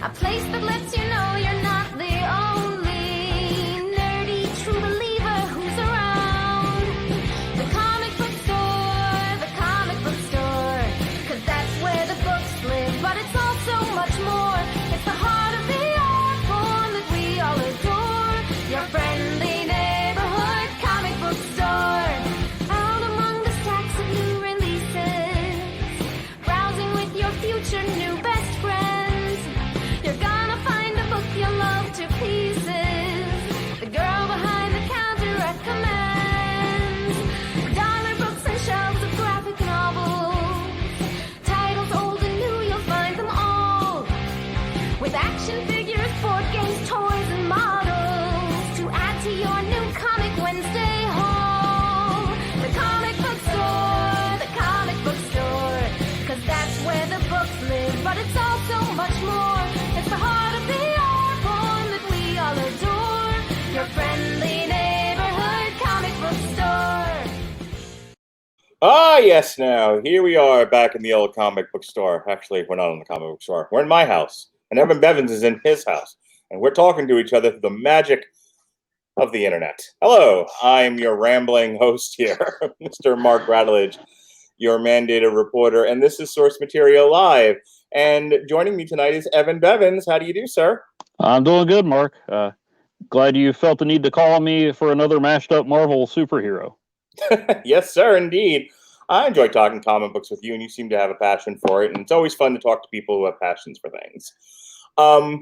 A place that lets you know you're not the only nerdy true believer who's around. The comic book store, 'cause that's where the books live, but it's also much more. It's the heart of the art form that we all adore. Your friendly neighborhood comic book store. Out among the stacks of new releases, browsing with your future new best friends. You're gonna find a book you'll love to pieces. The girl behind the counter recommends dollar books and shelves of graphic novels. Titles old and new, you'll find them all. With action figures, board games, toys, and models to add to your new Comic Wednesday haul. The comic book store, 'cause that's where the books live, but it's also much more. It's the heart of the art form that we all adore. Your friendly neighborhood comic book store. Ah, yes, now, here we are back in the old comic book store. Actually, we're not in the comic book store. We're in my house, and Evan Bevins is in his house, and we're talking to each other through the magic of the internet. Hello, I'm your rambling host here, Mr. Mark Radulich, your mandated reporter, and this is Source Material Live. And joining me tonight is Evan Bevins. How do you do, sir? I'm doing good, Mark. Glad you felt the need to call on me for another mashed up Marvel superhero. Yes, sir, indeed. I enjoy talking comic books with you, and you seem to have a passion for it, and it's always fun to talk to people who have passions for things.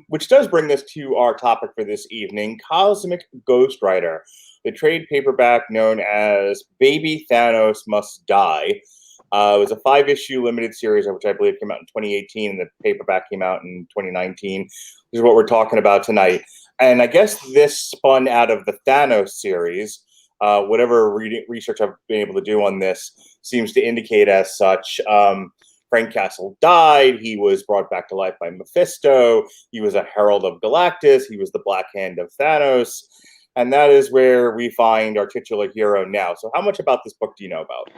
Which does bring us to our topic for this evening, Cosmic Ghost Rider, the trade paperback known as Baby Thanos Must Die. It was a 5-issue limited series, which I believe came out in 2018, and the paperback came out in 2019. This is what we're talking about tonight. And I guess this spun out of the Thanos series. Whatever research I've been able to do on this seems to indicate as such. Frank Castle died. He was brought back to life by Mephisto. He was a herald of Galactus. He was the Black Hand of Thanos. And that is where we find our titular hero now. So how much about this book do you know about?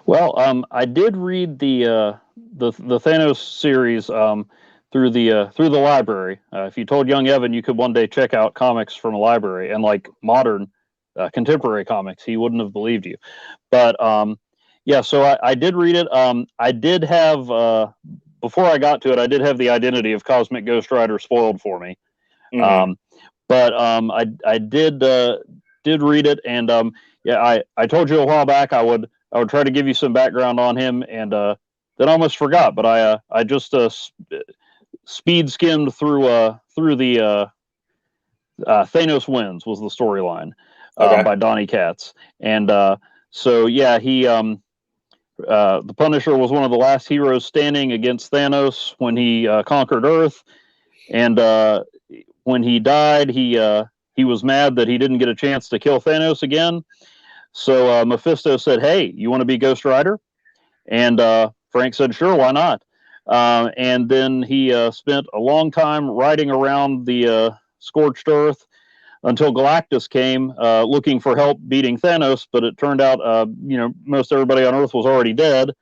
Well, I did read the Thanos series through the library. If you told young Evan you could one day check out comics from a library and like modern contemporary comics, he wouldn't have believed you. But yeah, so I did read it. I did have, before I got to it, I did have the identity of Cosmic Ghost Rider spoiled for me. Mm-hmm. But I did read it, and yeah, I told you a while back I would try to give you some background on him, and then I almost forgot. But I just speed skimmed through the Thanos Wins was the storyline by Donny Cates, and so yeah, he the Punisher was one of the last heroes standing against Thanos when he conquered Earth, and when he died, he was mad that he didn't get a chance to kill Thanos again. So Mephisto said, "Hey, you want to be Ghost Rider?" And Frank said, "Sure, why not?" And then he spent a long time riding around the scorched Earth until Galactus came looking for help beating Thanos. But it turned out, most everybody on Earth was already dead.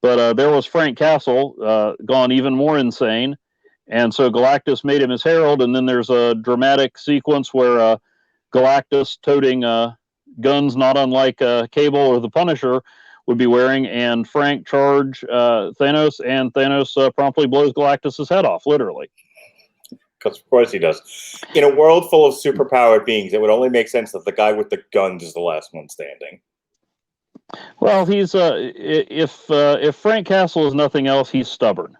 But there was Frank Castle, gone even more insane. And so Galactus made him his herald, and then there's a dramatic sequence where Galactus, toting guns not unlike Cable or the Punisher, would be wearing, and Frank charge Thanos, and Thanos promptly blows Galactus's head off, literally. Because of course he does. In a world full of superpowered beings, it would only make sense that the guy with the guns is the last one standing. Well, he's if Frank Castle is nothing else, he's stubborn.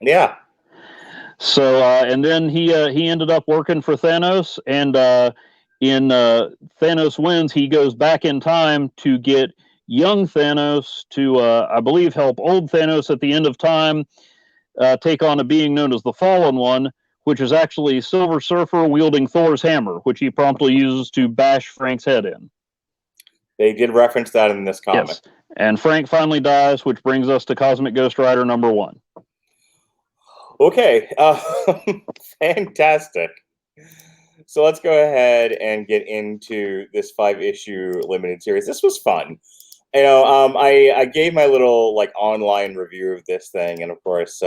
Yeah. So, and then he ended up working for Thanos, and in Thanos Wins, he goes back in time to get young Thanos to, I believe, help old Thanos at the end of time take on a being known as the Fallen One, which is actually Silver Surfer wielding Thor's hammer, which he promptly uses to bash Frank's head in. They did reference that in this comic. Yes. And Frank finally dies, which brings us to Cosmic Ghost Rider #1. Okay, fantastic. So let's go ahead and get into this 5-issue limited series. This was fun. I gave my little online review of this thing, and of course,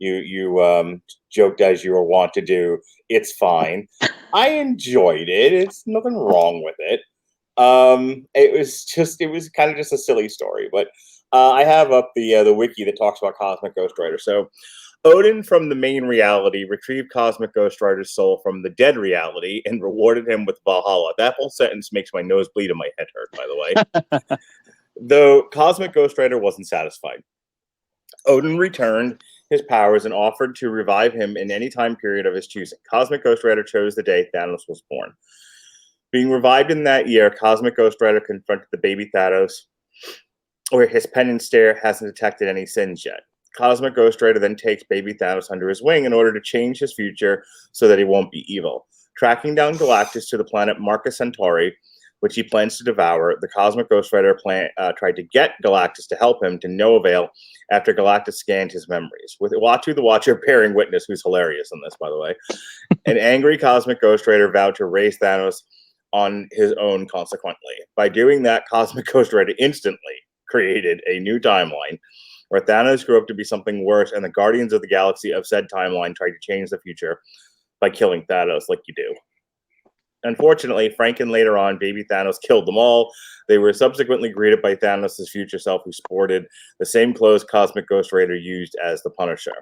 You joked as you were wont to do. It's fine. I enjoyed it. It's nothing wrong with it. It was kind of just a silly story, but I have up the wiki that talks about Cosmic Ghost Rider. So Odin from the main reality retrieved Cosmic Ghost Rider's soul from the dead reality and rewarded him with Valhalla. That whole sentence makes my nose bleed and my head hurt, by the way. Though Cosmic Ghost Rider wasn't satisfied. Odin returned his powers and offered to revive him in any time period of his choosing. Cosmic Ghost Rider chose the day Thanos was born. Being revived in that year, Cosmic Ghost Rider confronted the baby Thanos, where his penance stare hasn't detected any sins yet. Cosmic Ghost Rider then takes baby Thanos under his wing in order to change his future so that he won't be evil. Tracking down Galactus to the planet Marcus Centauri, which he plans to devour, the Cosmic Ghost Rider tried to get Galactus to help him to no avail after Galactus scanned his memories. With Uatu the Watcher bearing witness, who's hilarious in this, by the way, an angry Cosmic Ghost Rider vowed to raise Thanos on his own consequently. By doing that, Cosmic Ghost Rider instantly created a new timeline where Thanos grew up to be something worse, and the Guardians of the Galaxy of said timeline tried to change the future by killing Thanos like you do. Unfortunately, Frank and later on, baby Thanos killed them all. They were subsequently greeted by Thanos' future self, who sported the same clothes Cosmic Ghost Rider used as the Punisher.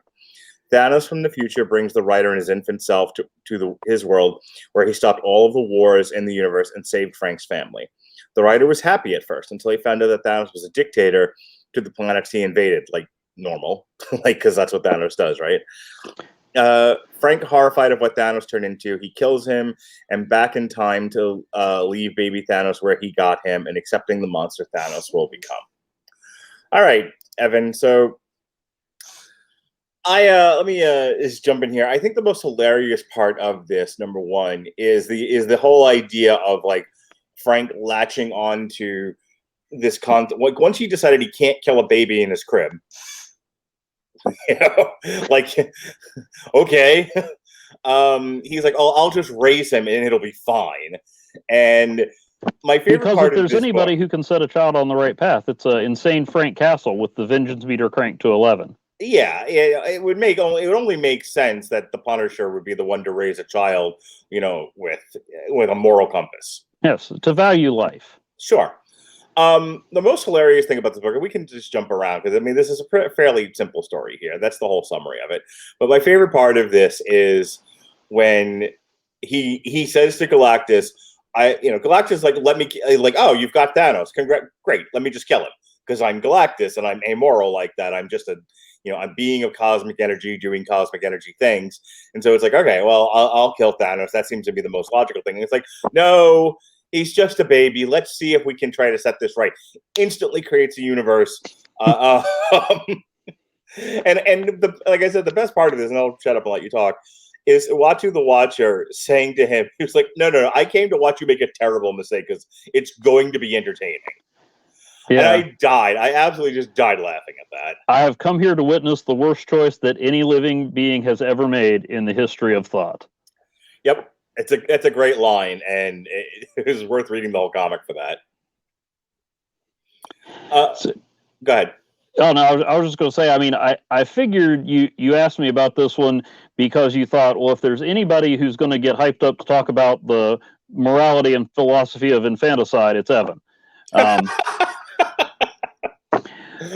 Thanos from the future brings the writer and his infant self to his world, where he stopped all of the wars in the universe and saved Frank's family. The writer was happy at first until he found out that Thanos was a dictator to the planets he invaded, like normal, because that's what Thanos does, right? Frank, horrified of what Thanos turned into, he kills him and back in time to leave baby Thanos where he got him and accepting the monster Thanos will become. All right, Evan. So let me just jump in here. I think the most hilarious part of this, number one, is the whole idea of like Frank latching on to this concept. Like once he decided he can't kill a baby in his crib, like okay, he's like, oh, I'll just raise him and it'll be fine. And my favorite because part if there's of this anybody book, who can set a child on the right path, it's insane Frank Castle with the vengeance meter cranked to 11. yeah, it would only make sense that the Punisher would be the one to raise a child, with a moral compass. Yes, to value life. Sure. The most hilarious thing about this book, and we can just jump around because I mean this is a fairly simple story here. That's the whole summary of it. But my favorite part of this is when he says to Galactus, Galactus oh, you've got Thanos. Great. Let me just kill him because I'm Galactus and I'm amoral like that. I'm just I'm being of cosmic energy doing cosmic energy things. And so it's like, okay, well, I'll kill Thanos. That seems to be the most logical thing. And it's like, no, he's just a baby. Let's see if we can try to set this right. Instantly creates a universe. And like I said, the best part of this, and I'll shut up and let you talk, is Uatu the Watcher saying to him, he was like, no, I came to watch you make a terrible mistake because it's going to be entertaining. Yeah. And I died. I absolutely just died laughing at that. I have come here to witness the worst choice that any living being has ever made in the history of thought. Yep. It's a great line, and it is worth reading the whole comic for that. Go ahead. Oh, no, I was just going to say, I mean, I figured you asked me about this one because you thought, well, if there's anybody who's going to get hyped up to talk about the morality and philosophy of infanticide, it's Evan.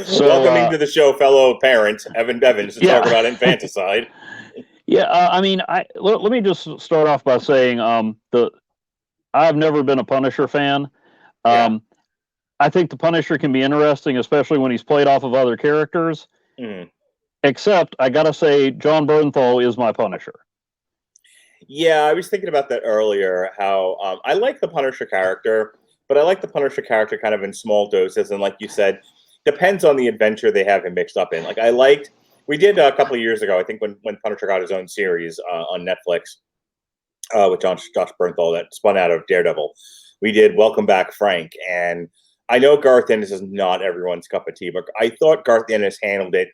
So, welcoming to the show, fellow parent, Evan Bevins, to talk about infanticide. Yeah, I mean, let me just start off by saying I've never been a Punisher fan. I think the Punisher can be interesting, especially when he's played off of other characters. Mm. Except, I gotta say, John Bernthal is my Punisher. Yeah, I was thinking about that earlier, how I like the Punisher character, but I like the Punisher character kind of in small doses, and like you said, depends on the adventure they have him mixed up in. Like, we did a couple of years ago, I think, when Punisher got his own series on Netflix with Josh Bernthal that spun out of Daredevil. We did Welcome Back, Frank, and I know Garth Ennis is not everyone's cup of tea, but I thought Garth Ennis handled it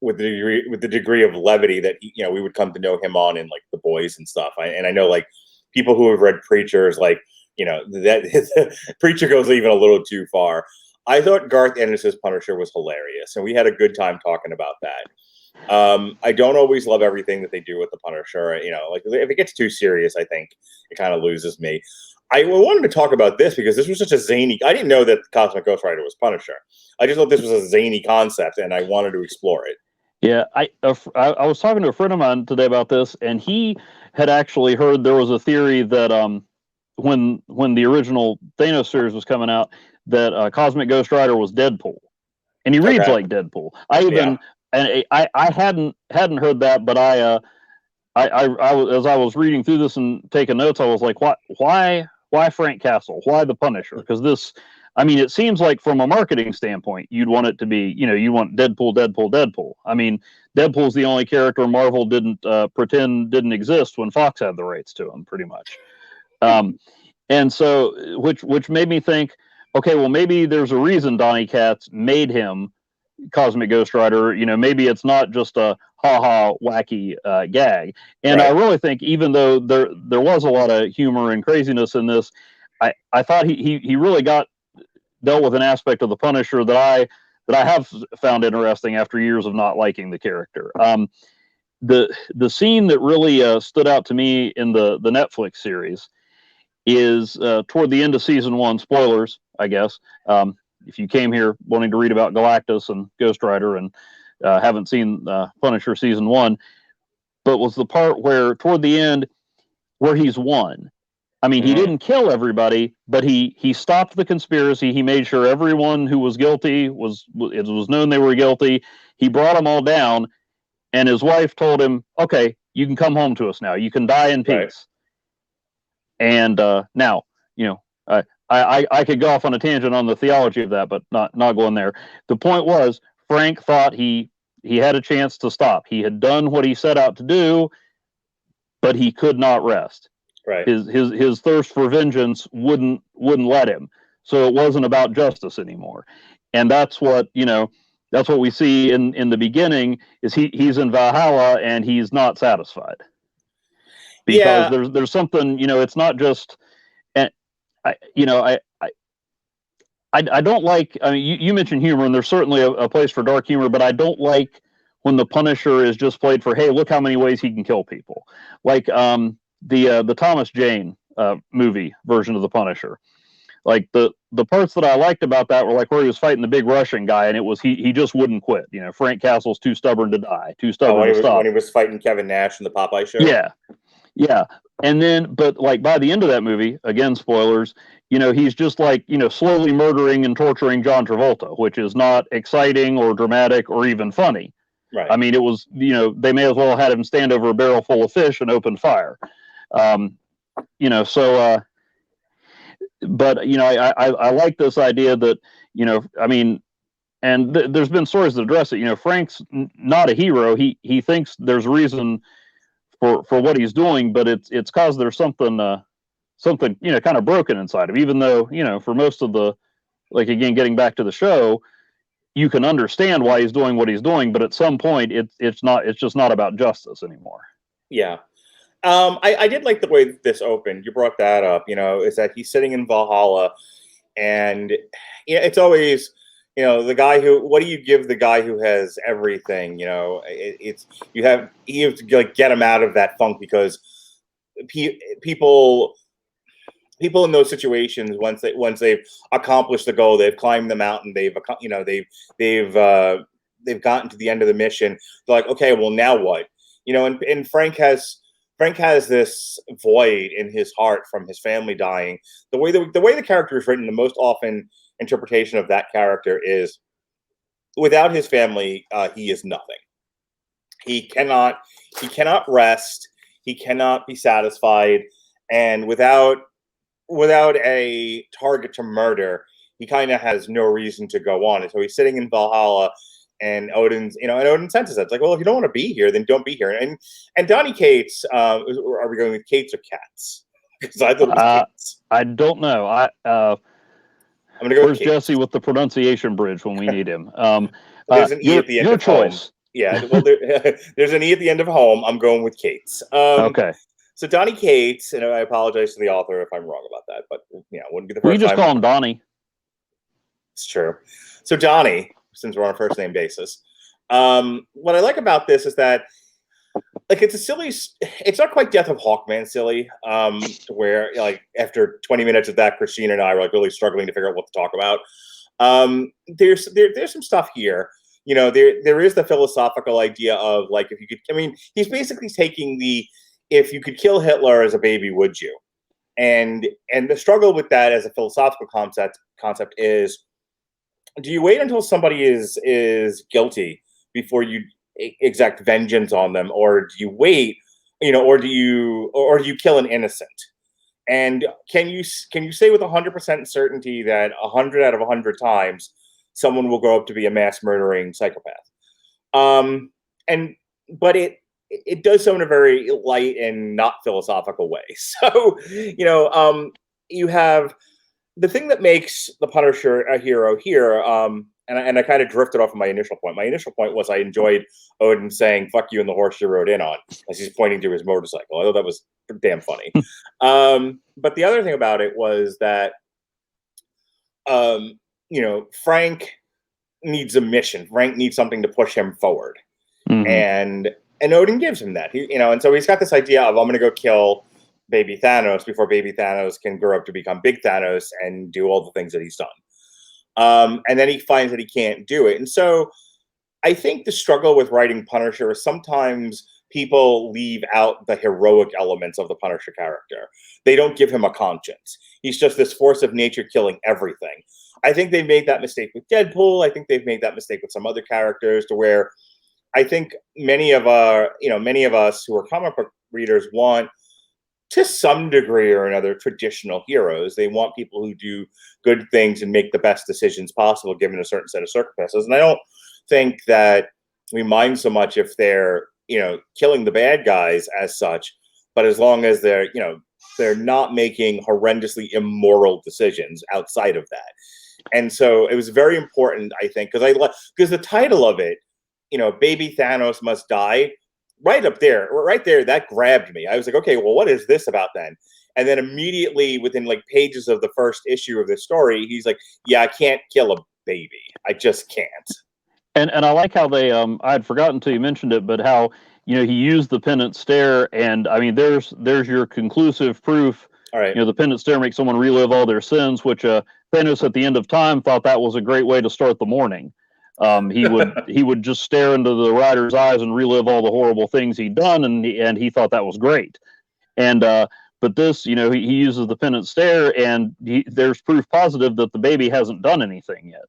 with the degree of levity that we would come to know him on in like The Boys and stuff. And I know like people who have read Preachers, like that Preacher goes even a little too far. I thought Garth Ennis's Punisher was hilarious, and we had a good time talking about that. I don't always love everything that they do with the Punisher. Like if it gets too serious, I think it kind of loses me. I wanted to talk about this because this was such a zany. I didn't know that Cosmic Ghost Rider was Punisher. I just thought this was a zany concept, and I wanted to explore it. Yeah, I was talking to a friend of mine today about this, and he had actually heard there was a theory that when the original Thanos series was coming out, that Cosmic Ghost Rider was Deadpool, and he reads Okay. like Deadpool. I hadn't heard that, but I was, as I was reading through this and taking notes, I was like, why Frank Castle? Why the Punisher? Because this, I mean, it seems like from a marketing standpoint, you'd want it to be, you want Deadpool, Deadpool, Deadpool. I mean, Deadpool's the only character Marvel didn't pretend didn't exist when Fox had the rights to him, pretty much. And so, which made me think, okay, well, maybe there's a reason Donny Cates made him Cosmic Ghost Rider. Maybe it's not just a ha-ha wacky gag. And Right. I really think, even though there was a lot of humor and craziness in this, I thought he really dealt with an aspect of the Punisher that I have found interesting after years of not liking the character. The scene that really stood out to me in the Netflix series is toward the end of season 1. Spoilers, I guess. If you came here wanting to read about Galactus and Ghost Rider and haven't seen Punisher season 1, but was the part where toward the end where he's won. I mean, he didn't kill everybody, but he stopped the conspiracy. He made sure everyone who was guilty it was known they were guilty. He brought them all down, and his wife told him, "Okay, you can come home to us now. You can die in peace." Right. And now, I could go off on a tangent on the theology of that, but not going there. The point was, Frank thought he had a chance to stop. He had done what he set out to do, but he could not rest. Right. His thirst for vengeance wouldn't let him. So it wasn't about justice anymore. And that's what we see in the beginning is he's in Valhalla and he's not satisfied. Because there's something, it's not just, and I don't like. I mean, you mentioned humor, and there's certainly a place for dark humor, but I don't like when the Punisher is just played for, hey, look how many ways he can kill people. Like the Thomas Jane movie version of the Punisher. Like the parts that I liked about that were like where he was fighting the big Russian guy, and it was he just wouldn't quit. Frank Castle's too stubborn to die, too stubborn to stop. When he was fighting Kevin Nash in the Popeye show. Yeah. And then, but like by the end of that movie, again, spoilers, he's just like, slowly murdering and torturing John Travolta, which is not exciting or dramatic or even funny. Right. I mean, it was, they may as well have had him stand over a barrel full of fish and open fire. But, I like this idea that, I mean, and there's been stories that address it. Frank's not a hero. He thinks there's reason for what he's doing, but it's because there's something kind of broken inside him. Even though for most of the, like, again, getting back to the show, you can understand why he's doing what he's doing, but at some point it's just not about justice anymore. Yeah. I did like the way this opened. You brought that up. Is that he's sitting in Valhalla, and it's always. The guy who, what do you give the guy who has everything? You have to like get him out of that funk, because people in those situations, once they've accomplished the goal, they've climbed the mountain, they've gotten to the end of the mission. They're like, okay, well, now what? And Frank has this void in his heart from his family dying. The way the character is written, the most often interpretation of that character is, without his family, he is nothing. He cannot rest. He cannot be satisfied, and without a target to murder, he kind of has no reason to go on. And so he's sitting in Valhalla, and Odin's, and Odin senses that. It's like, well, if you don't want to be here, then don't be here. And Donny Cates, are we going with Cates or Cats? Because I thought it was Cates. I don't know. I'm gonna go. Where's Jesse with the pronunciation bridge when we need him? There's an E at the end of choice. Home. Yeah, well, there's an E at the end of Home. I'm going with Cates. Okay. So Donny Cates, and I apologize to the author if I'm wrong about that, but wouldn't be the first time. We just call him Donny. It's true. So Donny, since we're on a first name basis, What I like about this is that, like, it's not quite Death of Hawkman silly, to where, like, after 20 minutes of that, Christine and I were, like, really struggling to figure out what to talk about. There's some stuff here. There is the philosophical idea of, like, if you could, I mean, he's basically taking if you could kill Hitler as a baby, would you? And the struggle with that as a philosophical concept is, do you wait until somebody is guilty before you exact vengeance on them, or do you wait, or do you kill an innocent? And can you say with 100% certainty that 100 out of 100 times someone will grow up to be a mass murdering psychopath? And but it does so in a very light and not philosophical way. So, you have the thing that makes the Punisher a hero here. And I kind of drifted off of my initial point. My initial point was I enjoyed Odin saying "fuck you" and the horse you rode in on as he's pointing to his motorcycle. I thought that was damn funny. But the other thing about it was that, Frank needs a mission. Frank needs something to push him forward, Mhm. and Odin gives him that. And so he's got this idea of, I'm going to go kill baby Thanos before baby Thanos can grow up to become big Thanos and do all the things that he's done. And then he finds that he can't do it. And so I think the struggle with writing Punisher is sometimes people leave out the heroic elements of the Punisher character. They don't give him a conscience. He's just this force of nature killing everything. I think they made that mistake with Deadpool. I think they've made that mistake with some other characters, to where I think many of us who are comic book readers want, to some degree or another, traditional heroes. They want people who do good things and make the best decisions possible given a certain set of circumstances. And I don't think that we mind so much if they're, killing the bad guys as such, but as long as they're not making horrendously immoral decisions outside of that. And so it was very important, I think, because the title of it, Baby Thanos Must Die, right there, that grabbed me. I was like, okay, well, what is this about then? And then immediately within, like, pages of the first issue of this story, he's like, yeah, I can't kill a baby. I just can't. And I like how they I had forgotten until you mentioned it, but how he used the pendant stare, and I mean there's your conclusive proof. All right. The pendant stare makes someone relive all their sins, which Thanos at the end of time thought that was a great way to start the morning. He would just stare into the writer's eyes and relive all the horrible things he'd done, and he thought that was great. And but this, he uses the pendant stare, and there's proof positive that the baby hasn't done anything yet.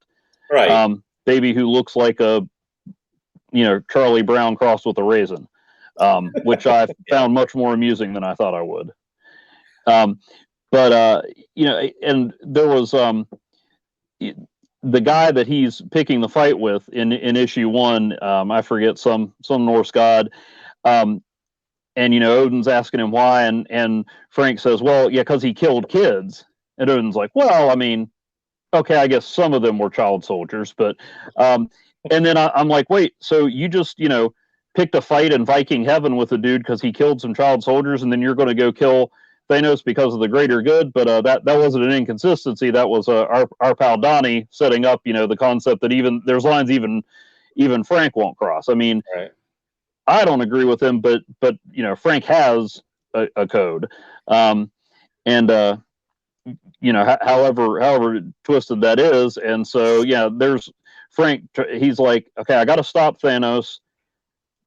Right. Baby who looks like a Charlie Brown crossed with a raisin, which I found much more amusing than I thought I would. But and there was the guy that he's picking the fight with in issue 1, I forget, some Norse god, and Odin's asking him why, and Frank says, well, yeah, because he killed kids. And Odin's like, well, I mean, okay, I guess some of them were child soldiers, but and then I'm like, wait, so you just picked a fight in Viking heaven with a dude because he killed some child soldiers, and then you're going to go kill Thanos because of the greater good? But that wasn't an inconsistency. That was our pal Donny setting up the concept that there's lines even Frank won't cross. I mean, right. I don't agree with him, but Frank has a code, and however twisted that is. And so there's Frank. He's like, okay, I got to stop Thanos.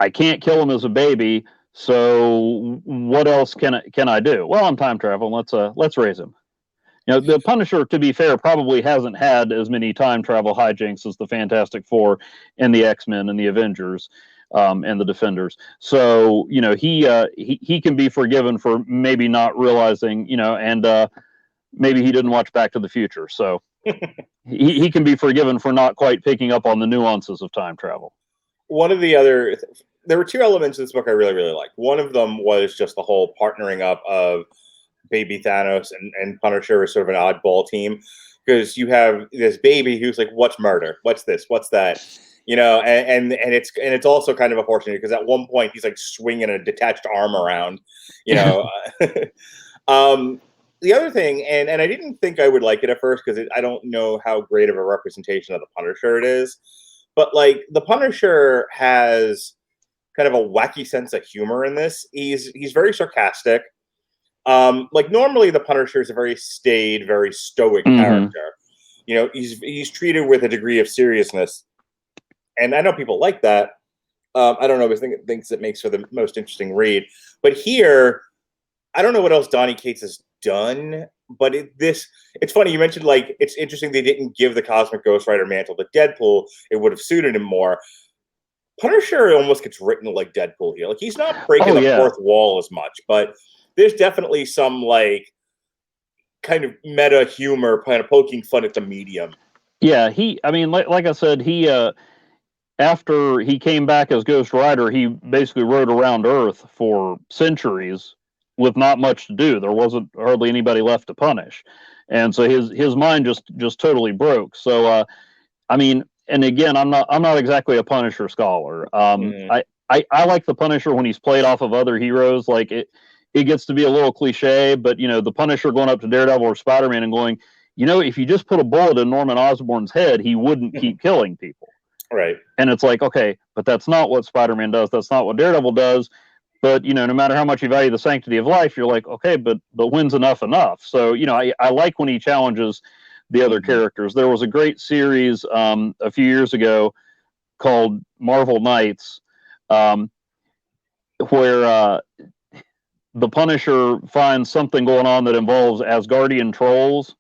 I can't kill him as a baby. So what else can I do? Well, I'm time traveling. Let's raise him. The Punisher, to be fair, probably hasn't had as many time travel hijinks as the Fantastic Four and the X-Men and the Avengers and the Defenders. So he can be forgiven for maybe not realizing, and maybe he didn't watch Back to the Future, so he can be forgiven for not quite picking up on the nuances of time travel. One of the there were two elements in this book I really, really liked. One of them was just the whole partnering up of baby Thanos and Punisher as sort of an oddball team, because you have this baby who's like, what's murder? What's this? What's that? And it's also kind of unfortunate because at one point he's like swinging a detached arm around, the other thing, and I didn't think I would like it at first because I don't know how great of a representation of the Punisher it is, but like the Punisher has kind of a wacky sense of humor in this. He's very sarcastic. Like normally the Punisher is a very staid, very stoic character. You know, he's treated with a degree of seriousness, and I know people like that. I don't know if I thinks it makes for the most interesting read, but here, I don't know what else Donny Cates has done, but it's funny you mentioned like it's interesting they didn't give the Cosmic Ghost Rider mantle to Deadpool. It would have suited him more. Punisher almost gets written like Deadpool here. Like he's not breaking the fourth wall as much, but there's definitely some like kind of meta humor, kind of poking fun at the medium. Yeah, like I said, after he came back as Ghost Rider, he basically rode around Earth for centuries with not much to do. There wasn't hardly anybody left to punish, and so his mind just totally broke. So, and again, I'm not exactly a Punisher scholar. I like the Punisher when he's played off of other heroes. Like it gets to be a little cliche, but the Punisher going up to Daredevil or Spider-Man and going, if you just put a bullet in Norman Osborn's head, he wouldn't keep killing people. Right. And it's like, okay, but that's not what Spider-Man does. That's not what Daredevil does. But, no matter how much you value the sanctity of life, you're like, okay, but when's enough? So, I like when he challenges the other characters. There was a great series a few years ago called Marvel Knights, where the Punisher finds something going on that involves Asgardian trolls.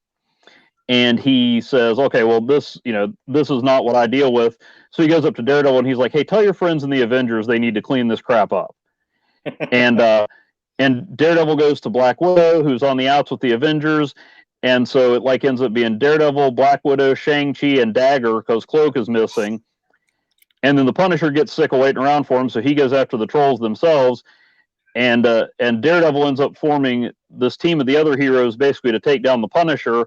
And he says, okay, well, this is not what I deal with. So he goes up to Daredevil and he's like, hey, tell your friends in the Avengers they need to clean this crap up. and Daredevil goes to Black Widow, who's on the outs with the Avengers. And so it like ends up being Daredevil, Black Widow, Shang-Chi, and Dagger because Cloak is missing. And then the Punisher gets sick of waiting around for him, so he goes after the trolls themselves. And Daredevil ends up forming this team of the other heroes basically to take down the Punisher.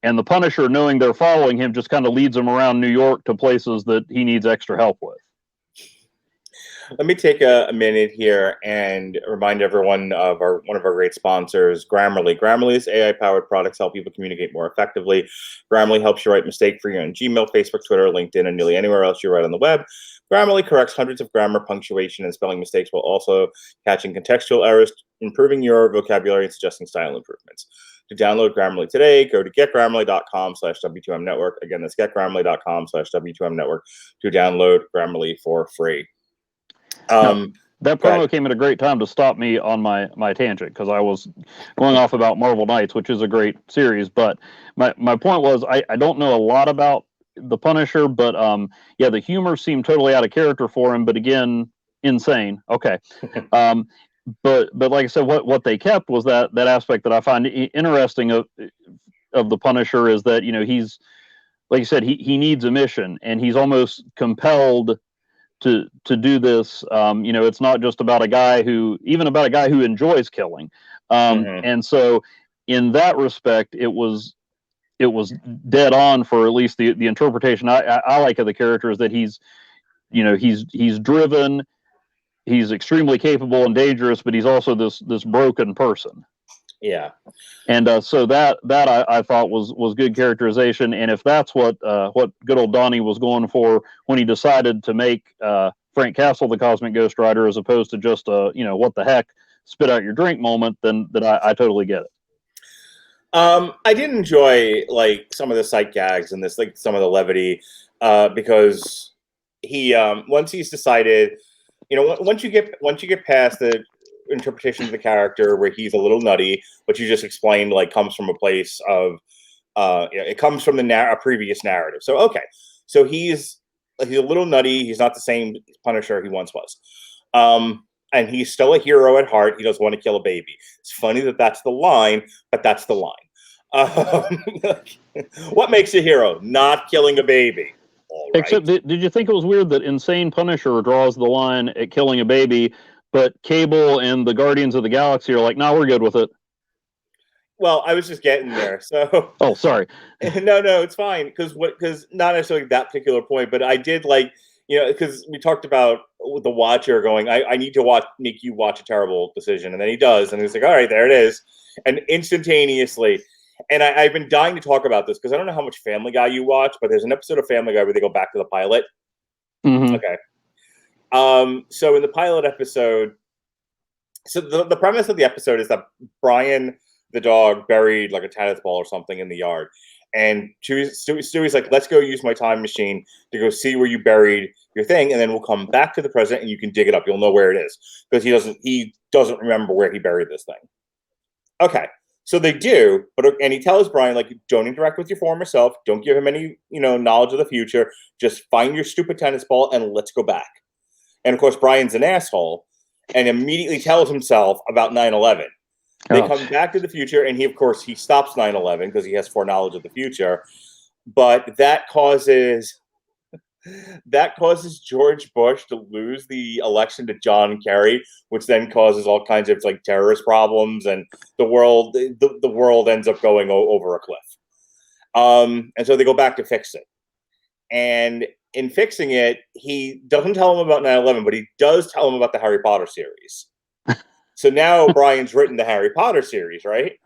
And the Punisher, knowing they're following him, just kind of leads him around New York to places that he needs extra help with. Let me take a minute here and remind everyone of one of our great sponsors, Grammarly. Grammarly's AI-powered products help people communicate more effectively. Grammarly helps you write mistake-free on Gmail, Facebook, Twitter, LinkedIn, and nearly anywhere else you write on the web. Grammarly corrects hundreds of grammar, punctuation, and spelling mistakes while also catching contextual errors, improving your vocabulary, and suggesting style improvements. To download Grammarly today, go to getgrammarly.com/W2Mnetwork. Again, that's getgrammarly.com/W2Mnetwork to download Grammarly for free. That promo came at a great time to stop me on my tangent because I was going off about Marvel Knights, which is a great series. But my point was I don't know a lot about the Punisher, but the humor seemed totally out of character for him. But again, insane. Okay. But like I said, what they kept was that aspect that I find interesting of the Punisher is that he's, like you said, he needs a mission and he's almost compelled to do this. It's not just about a guy who enjoys killing. And so in that respect, it was dead on for at least the interpretation I like of the character is that he's driven. He's extremely capable and dangerous, but he's also this broken person. Yeah. And so that I thought was good characterization. And if that's what good old Donny was going for when he decided to make Frank Castle the Cosmic Ghost Rider as opposed to just what the heck, spit out your drink moment, then I totally get it. I did enjoy like some of the sight gags and this, like some of the levity, because he once he's decided, once you get past the interpretation of the character where he's a little nutty, but you just explained like comes from a place of it comes from a previous narrative. So okay, so he's a little nutty. He's not the same Punisher he once was, and he's still a hero at heart. He doesn't want to kill a baby. It's funny that's the line, but that's the line. What makes a hero? Not killing a baby. All right. Except, did you think it was weird that Insane Punisher draws the line at killing a baby, but Cable and the Guardians of the Galaxy are like, "No, we're good with it." Well, I was just getting there. So. Oh, sorry. No, it's fine because not necessarily that particular point, but I did like because we talked about the Watcher going, I need to make you watch a terrible decision, and then he does, and he's like, all right, there it is, and instantaneously. And I've been dying to talk about this because I don't know how much Family Guy you watch, but there's an episode of Family Guy where they go back to the pilot. Mhm. Okay. So in the pilot episode, so the premise of the episode is that Brian the dog buried like a tennis ball or something in the yard, and Stewie's like, "Let's go use my time machine to go see where you buried your thing, and then we'll come back to the present and you can dig it up. You'll know where it is because he doesn't remember where he buried this thing." Okay, so they do, and he tells Brian like, "Don't interact with your former self. Don't give him any knowledge of the future. Just find your stupid tennis ball and let's go back." And of course, Brian's an asshole and immediately tells himself about 9/11. They come back to the future, and of course, he stops 9/11 because he has foreknowledge of the future. But that causes George Bush to lose the election to John Kerry, which then causes all kinds of like terrorist problems, and the world ends up going over a cliff. And so they go back to fix it. And in fixing it, he doesn't tell him about 9/11, but he does tell him about the Harry Potter series. So now Brian's written the Harry Potter series, right?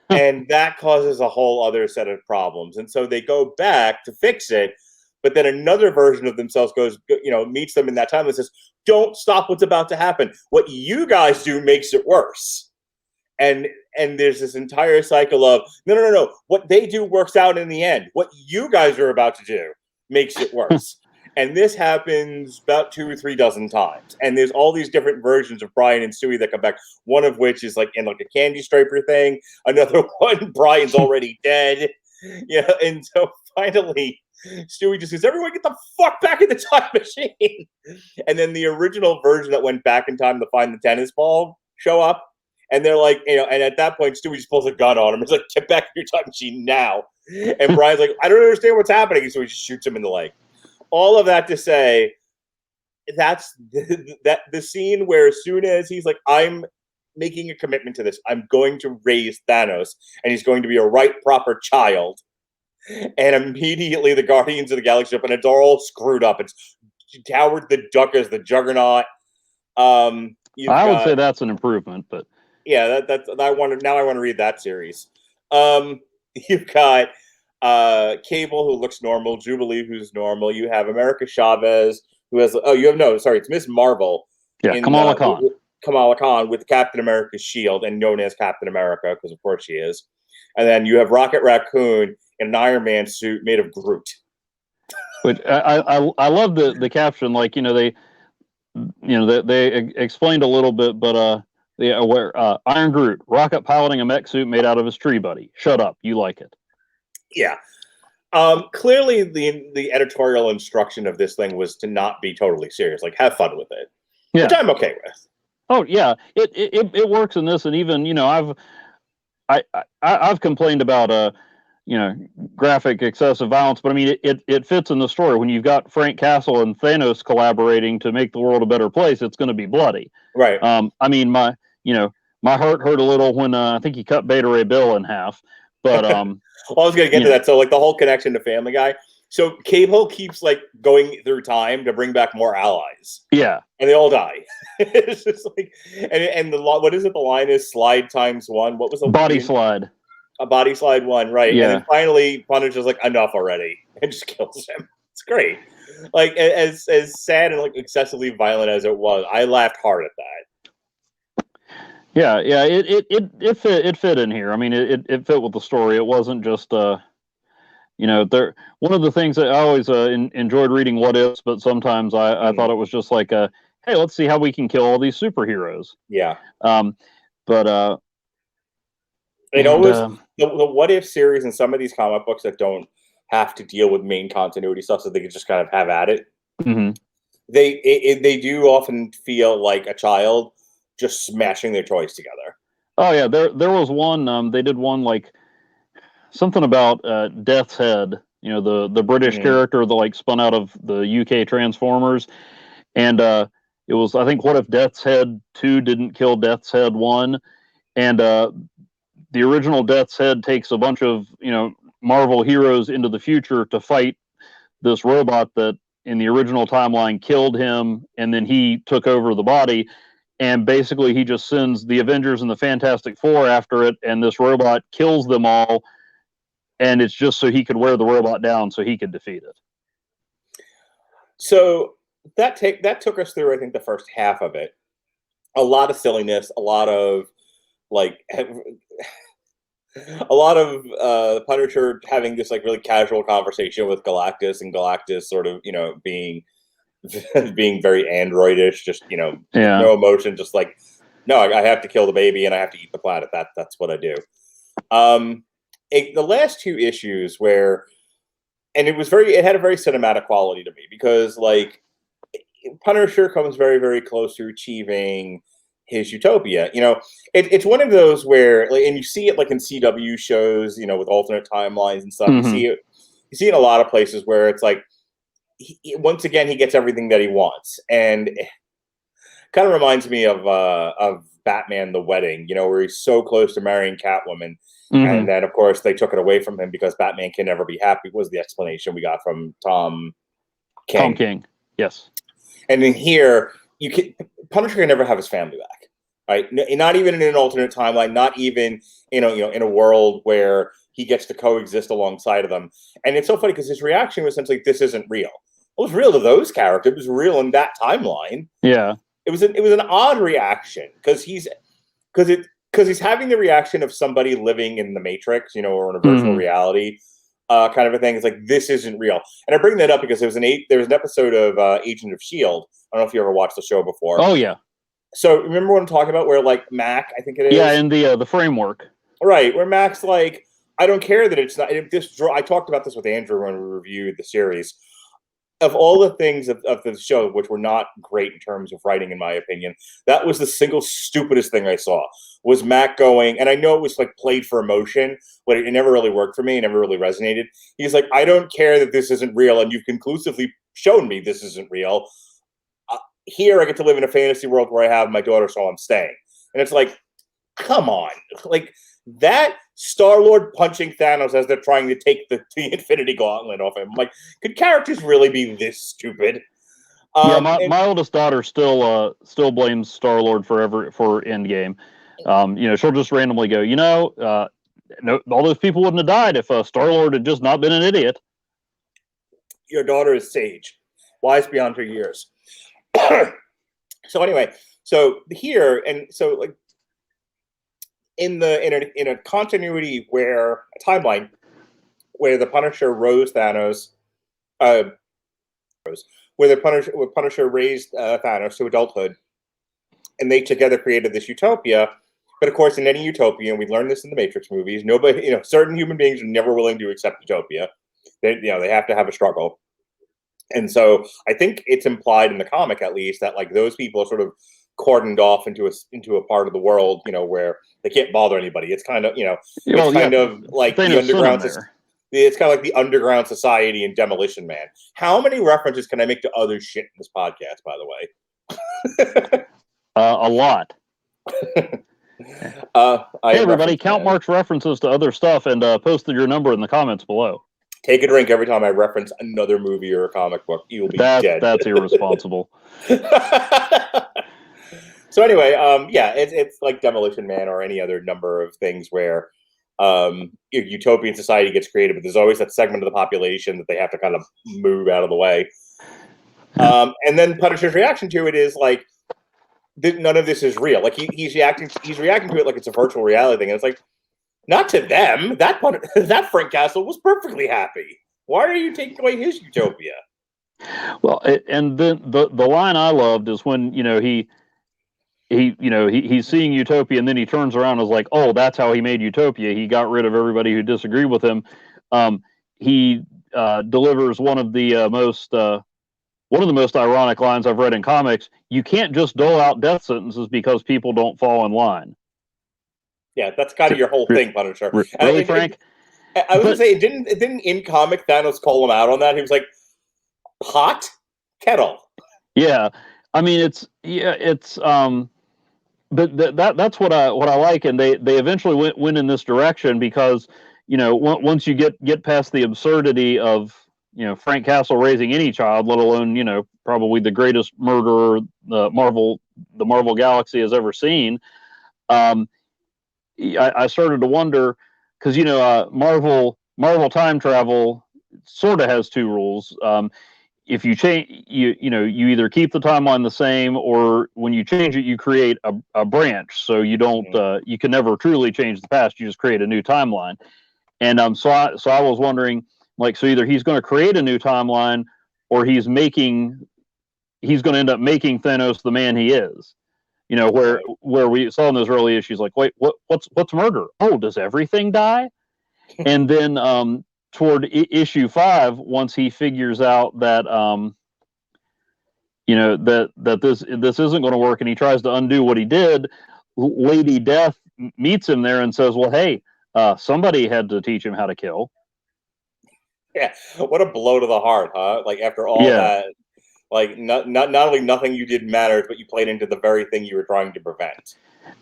And that causes a whole other set of problems. And so they go back to fix it, but then another version of themselves meets them in that time and says, "Don't stop what's about to happen. What you guys do makes it worse." And there's this entire cycle of no. What they do works out in the end. What you guys are about to do makes it worse. And this happens about 2 or 3 dozen times. And there's all these different versions of Brian and Stewie that come back. One of which is like in like a candy striper thing. Another one, Brian's already dead. And so finally, Stewie just says, "Everyone get the fuck back in the time machine." And then the original version that went back in time to find the tennis ball show up. And they're like, and at that point, Stewie just pulls a gun on him. He's like, "Get back in your time machine now." And Brian's like, "I don't understand what's happening." So he just shoots him in the leg. All of that to say, that's the scene where as soon as he's like, "I'm making a commitment to this. I'm going to raise Thanos, and he's going to be a right proper child." And immediately the Guardians of the Galaxy up, and it's all screwed up. It's Howard the Duck as the Juggernaut. I would say that's an improvement, but yeah, I want to read that series. You've got Cable, who looks normal, Jubilee, who's normal. You have America Chavez, who has it's Miss Marvel. Yeah, Kamala Khan. Kamala Khan with Captain America's shield and known as Captain America, because of course she is. And then you have Rocket Raccoon in an Iron Man suit made of Groot. Which I love the caption, like they explained a little bit, but Iron Groot, rocket piloting a mech suit made out of his tree buddy. Shut up, you like it. Yeah. Clearly the editorial instruction of this thing was to not be totally serious, like have fun with it. Yeah. Which I'm okay with. Oh yeah, it works in this, and even I've complained about graphic excessive violence, but I mean it fits in the story. When you've got Frank Castle and Thanos collaborating to make the world a better place, it's going to be bloody. Right. I mean my heart hurt a little when I think he cut Beta Ray Bill in half, but well, I was going to get to that. So like the whole connection to Family Guy. So Cable keeps like going through time to bring back more allies. Yeah. And they all die. It's just like, and what is it? The line is slide times one. What was the body slide? A body slide one, right? Yeah. And then finally, Punisher's like, "Enough already," and just kills him. It's great. Like as sad and like excessively violent as it was, I laughed hard at that. Yeah. It fit in here. I mean, it fit with the story. It wasn't just there. One of the things that I always enjoyed reading What Ifs, but sometimes I thought it was just like hey, let's see how we can kill all these superheroes. Yeah. But the What If series and some of these comic books that don't have to deal with main continuity stuff, so they can just kind of have at it. Mm-hmm. They do often feel like a child just smashing their toys together. Oh yeah, there was one. They did one like something about Death's Head. The British character that like spun out of the UK Transformers, and it was, I think, What If Death's Head 2 didn't kill Death's Head 1, and the original Death's Head takes a bunch of Marvel heroes into the future to fight this robot that in the original timeline killed him, and then he took over the body, and basically he just sends the Avengers and the Fantastic Four after it, and this robot kills them all, and it's just so he could wear the robot down so he could defeat it. So that took us through, I think, the first half of it. A lot of silliness, a lot of like a lot of Punisher having this like really casual conversation with Galactus, and Galactus sort of being being very androidish, just Yeah. no emotion, just like no, I have to kill the baby and I have to eat the planet. That's what I do. The last two issues where, and it had a very cinematic quality to me because like Punisher comes very, very close to achieving his utopia. It's one of those where, like, and you see it like in CW shows, with alternate timelines and stuff. Mhm. You see it in a lot of places where it's like, once again, he gets everything that he wants, and it kind of reminds me of Batman: The Wedding, where he's so close to marrying Catwoman, and then of course they took it away from him because Batman can never be happy. Was the explanation we got from Tom King? Tom King, yes. And then here, Punisher can never have his family back, right? Not even in an alternate timeline, not even in a world where he gets to coexist alongside of them. And it's so funny because his reaction was essentially, "This isn't real." It was real to those characters. It was real in that timeline. Yeah, it was an odd reaction because he's having the reaction of somebody living in the Matrix, or in a virtual reality. Kind of a thing. It's like, this isn't real. And I bring that up because there was an episode of Agent of S.H.I.E.L.D. I don't know if you ever watched the show before. Oh, yeah. So remember what I'm talking about, where like Mac, I think it is? Yeah, in the framework. Right, where Mac's like, I don't care that it's not, I talked about this with Andrew when we reviewed the series. Of all the things of the show, which were not great in terms of writing, in my opinion, that was the single stupidest thing I saw, was Mac going, and I know it was like played for emotion, but it never really worked for me, it never really resonated. He's like, I don't care that this isn't real, and you've conclusively shown me this isn't real. Here I get to live in a fantasy world where I have my daughter, so I'm staying. And it's like, come on. Like, that Star-Lord punching Thanos as they're trying to take the Infinity Gauntlet off him. I'm like, could characters really be this stupid? My oldest daughter still blames Star-Lord for Endgame. She'll just randomly go, no, all those people wouldn't have died if Star-Lord had just not been an idiot. Your daughter is sage, wise beyond her years. So anyway, so here, and so like in a continuity where a timeline where the Punisher rose Thanos, where Punisher raised Thanos to adulthood, and they together created this utopia. But of course, in any utopia, and we learned this in the Matrix movies, nobody, certain human beings are never willing to accept utopia. They have to have a struggle. And so I think it's implied in the comic, at least, that like those people are sort of cordoned off into a part of the world, where they can't bother anybody. It's kind of, it's kind of like the underground. It's kind of like the underground society in Demolition Man. How many references can I make to other shit in this podcast, by the way? A lot. Hey, everybody, count Mark's references to other stuff and post your number in the comments below. Take a drink every time I reference another movie or a comic book. You will be dead. That's irresponsible. So anyway, it's like Demolition Man or any other number of things where utopian society gets created, but there's always that segment of the population that they have to kind of move out of the way. And then Punisher's reaction to it is like, none of this is real. Like he's reacting to it like it's a virtual reality thing, and it's like, not to them. That Frank Castle was perfectly happy. Why are you taking away his utopia? Well, and then the line I loved is when he's seeing utopia, and then he turns around and is like, "Oh, that's how he made utopia. He got rid of everybody who disagreed with him." He delivers one of the most ironic lines I've read in comics. You can't just dole out death sentences because people don't fall in line. Yeah, that's kind of your whole thing, Punisher. Really, Frank? I was going to say, it didn't in comic Thanos call him out on that? He was like, pot? Kettle. Yeah. I mean, but that's what I like, and they eventually went in this direction because, once you get past the absurdity of, Frank Castle raising any child, let alone, probably the greatest murderer the Marvel Galaxy has ever seen, I started to wonder, because Marvel time travel sort of has two rules. if you change, you either keep the timeline the same, or when you change it, you create a branch. So you don't, you can never truly change the past. You just create a new timeline. And so I was wondering, like, so either he's going to create a new timeline, or he's going to end up making Thanos the man he is. Where we saw in those early issues, like, wait, what's murder? Oh, does everything die? And then toward issue 5, once he figures out that that this isn't going to work, and he tries to undo what he did, Lady Death meets him there and says, well, hey, somebody had to teach him how to kill. Yeah, what a blow to the heart, huh? Like, after all that, like, not only nothing you did mattered, but you played into the very thing you were trying to prevent.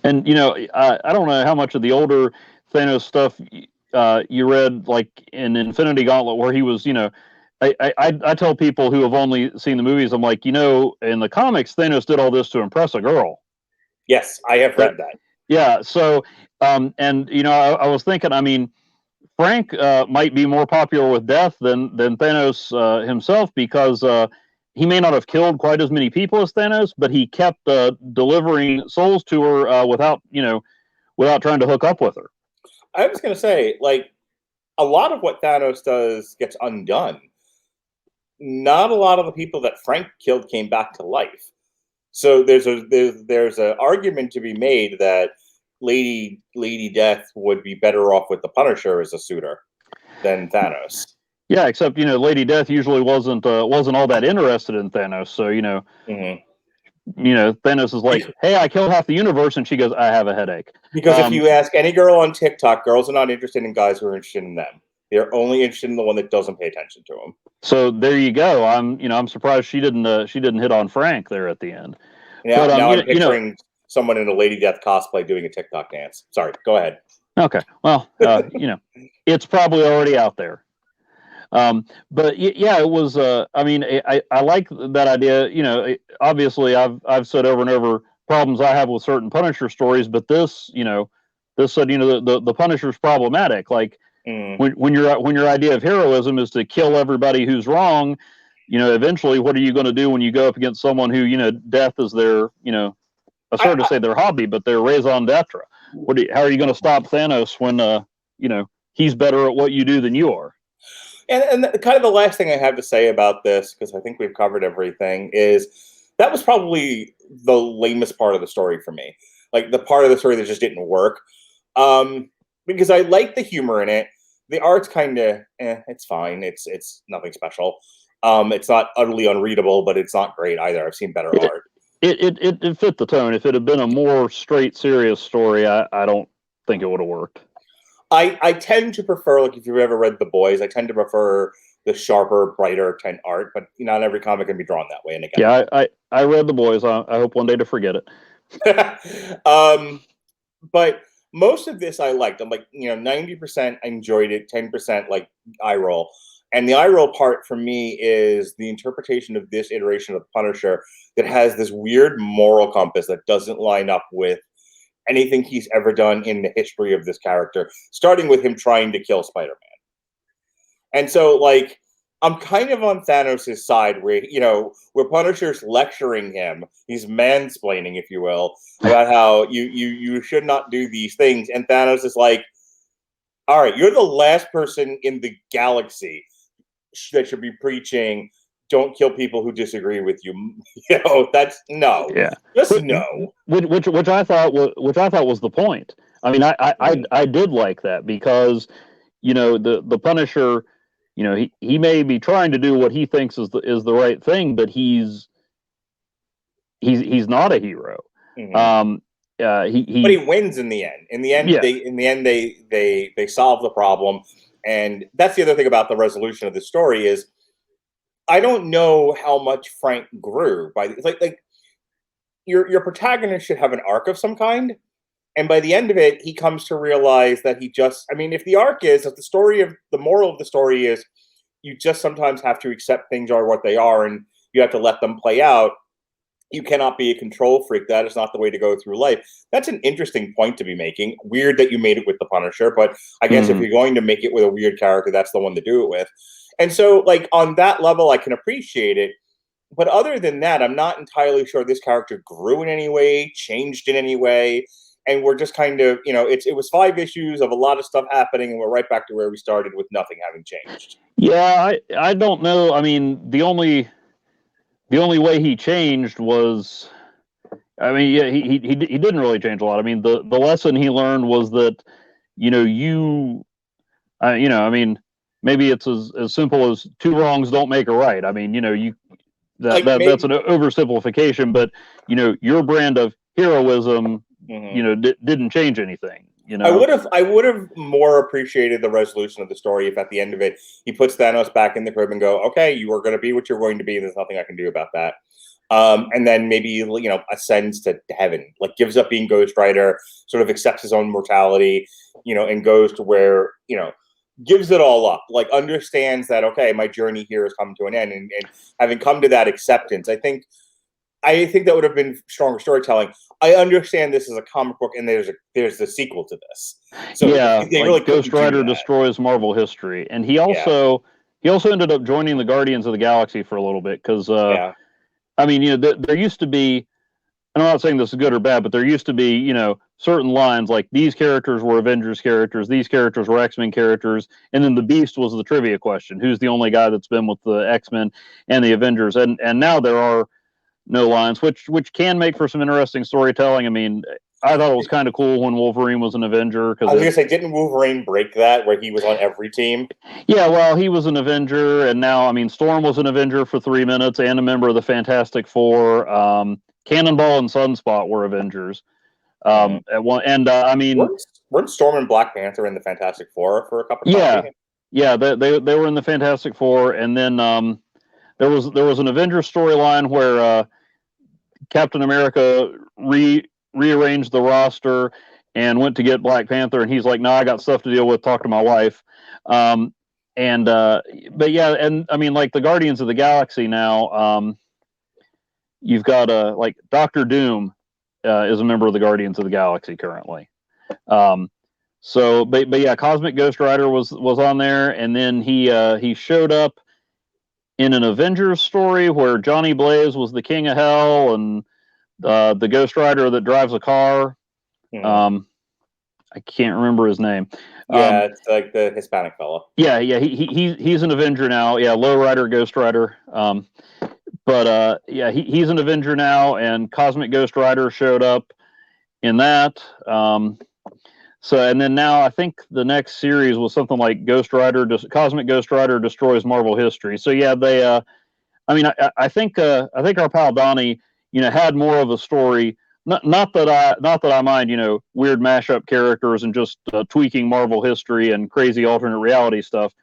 And I don't know how much of the older Thanos stuff you read, like in Infinity Gauntlet, where he was, I tell people who have only seen the movies, I'm like, in the comics, Thanos did all this to impress a girl. Yes, I have read that. Yeah. So, and I was thinking, I mean, Frank might be more popular with Death than Thanos himself, because he may not have killed quite as many people as Thanos, but he kept delivering souls to her without trying to hook up with her. I was going to say, like, a lot of what Thanos does gets undone. Not a lot of the people that Frank killed came back to life. So there's an argument to be made that Lady Death would be better off with the Punisher as a suitor than Thanos. Yeah, except Lady Death usually wasn't all that interested in Thanos. So Thanos is like, hey, I killed half the universe, and she goes, I have a headache. Because if you ask any girl on TikTok, girls are not interested in guys who are interested in them. They're only interested in the one that doesn't pay attention to them. So there you go. I'm surprised she didn't hit on Frank there at the end. Yeah, but, now I'm picturing someone in a Lady Death cosplay doing a TikTok dance. Sorry, go ahead. Okay, well, it's probably already out there. But yeah, it was. I mean, I like that idea. Obviously, I've said over and over problems I have with certain Punisher stories, but this said, the Punisher's problematic. Like, when your idea of heroism is to kill everybody who's wrong, eventually, what are you going to do when you go up against someone who death is their I started to say their hobby, but their raison d'etre. How are you going to stop Thanos when he's better at what you do than you are? And kind of the last thing I have to say about this, because I think we've covered everything, is that was probably the lamest part of the story for me. Like, the part of the story that just didn't work. Because I like the humor in it. The art's kind of, it's fine. It's nothing special. It's not utterly unreadable, but it's not great either. I've seen better art. It fit the tone. If it had been a more straight, serious story, I don't think it would have worked. I tend to prefer, like, if you've ever read The Boys, I tend to prefer the sharper, brighter kind of art, but not every comic can be drawn that way. And again, yeah, I read The Boys. I hope one day to forget it. But most of this I liked. I'm like, 90% I enjoyed it, 10% like eye roll. And the eye roll part for me is the interpretation of this iteration of Punisher that has this weird moral compass that doesn't line up with anything he's ever done in the history of this character, starting with him trying to kill Spider-Man. And so, like, I'm kind of on Thanos' side where, where Punisher's lecturing him, he's mansplaining, if you will, about how you should not do these things. And Thanos is like, all right, you're the last person in the galaxy that should be preaching, don't kill people who disagree with you. That's no. Yeah. Just no. Which I thought was the point. I mean, I did like that, because, the Punisher, he may be trying to do what he thinks is the right thing, but he's not a hero. Mm-hmm. But he wins in the end. In the end, they solve the problem, and that's the other thing about the resolution of the story is, I don't know how much Frank grew by like your protagonist should have an arc of some kind, and by the end of it, he comes to realize that if the moral of the story is, you just sometimes have to accept things are what they are, and you have to let them play out. You cannot be a control freak. That is not the way to go through life. That's an interesting point to be making. Weird that you made it with the Punisher, but I guess if you're going to make it with a weird character, that's the one to do it with. And so, like, on that level, I can appreciate it. But other than that, I'm not entirely sure this character grew in any way, changed in any way. And we're just kind of, it was 5 issues of a lot of stuff happening, and we're right back to where we started with nothing having changed. Yeah, I don't know. I mean, the only way he changed was, I mean, yeah, he didn't really change a lot. I mean, the lesson he learned was that, I mean, maybe it's as simple as two wrongs don't make a right. I mean, Like, that's an oversimplification, but your brand of heroism, didn't change anything. I would have more appreciated the resolution of the story if at the end of it he puts Thanos back in the crib and go, okay, you are going to be what you're going to be. There's nothing I can do about that. And then maybe ascends to heaven, like gives up being Ghost Rider, sort of accepts his own mortality, and goes to where gives it all up, like understands that okay, my journey here has come to an end, and having come to that acceptance, I think that would have been stronger storytelling. I understand this is a comic book, and there's the sequel to this. So yeah, they like really Ghost Rider destroys Marvel history, and he also ended up joining the Guardians of the Galaxy for a little bit because I mean, there used to be, and I'm not saying this is good or bad, but there used to be, certain lines like these characters were Avengers characters, these characters were X-Men characters, and then the Beast was the trivia question: who's the only guy that's been with the X-Men and the Avengers? And now there are no lines, which can make for some interesting storytelling. I mean, I thought it was kind of cool when Wolverine was an Avenger. I was going to say, didn't Wolverine break that where he was on every team? Yeah, well, he was an Avenger, and now, I mean, Storm was an Avenger for 3 minutes and a member of the Fantastic Four. Cannonball and Sunspot were Avengers. At one, and I mean, weren't Storm and Black Panther in the Fantastic Four for a couple of times? Yeah, they were in the Fantastic Four, and then there was an Avengers storyline where Captain America rearranged the roster and went to get Black Panther, and he's like, "No, I got stuff to deal with. Talk to my wife." But yeah, and I mean, like the Guardians of the Galaxy now, you've got like Doctor Doom is a member of the Guardians of the Galaxy currently. So, but yeah, Cosmic Ghost Rider was on there, and then he showed up in an Avengers story where Johnny Blaze was the King of Hell and the Ghost Rider that drives a car. I can't remember his name. Yeah, it's like the Hispanic fellow. Yeah, he's an Avenger now. Yeah, Lowrider, Ghost Rider. But yeah, he's an Avenger now, and Cosmic Ghost Rider showed up in that. So, and then now I think the next series was something like Cosmic Ghost Rider destroys Marvel history. So yeah, they. I mean, I think our pal Donny, had more of a story. Not that I mind, weird mashup characters and just tweaking Marvel history and crazy alternate reality stuff.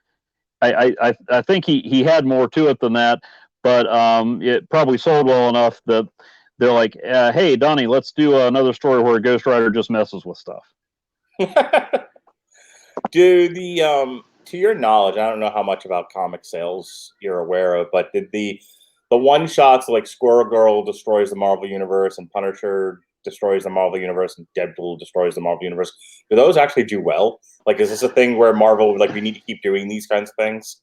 I think he had more to it than that, but it probably sold well enough that they're like, hey, Donny, let's do another story where Ghost Rider just messes with stuff. To your knowledge, I don't know how much about comic sales you're aware of, but did the one shots like Squirrel Girl destroys the Marvel Universe and Punisher destroys the Marvel Universe and Deadpool destroys the Marvel Universe, do those actually do well? Like, is this a thing where Marvel, like, we need to keep doing these kinds of things?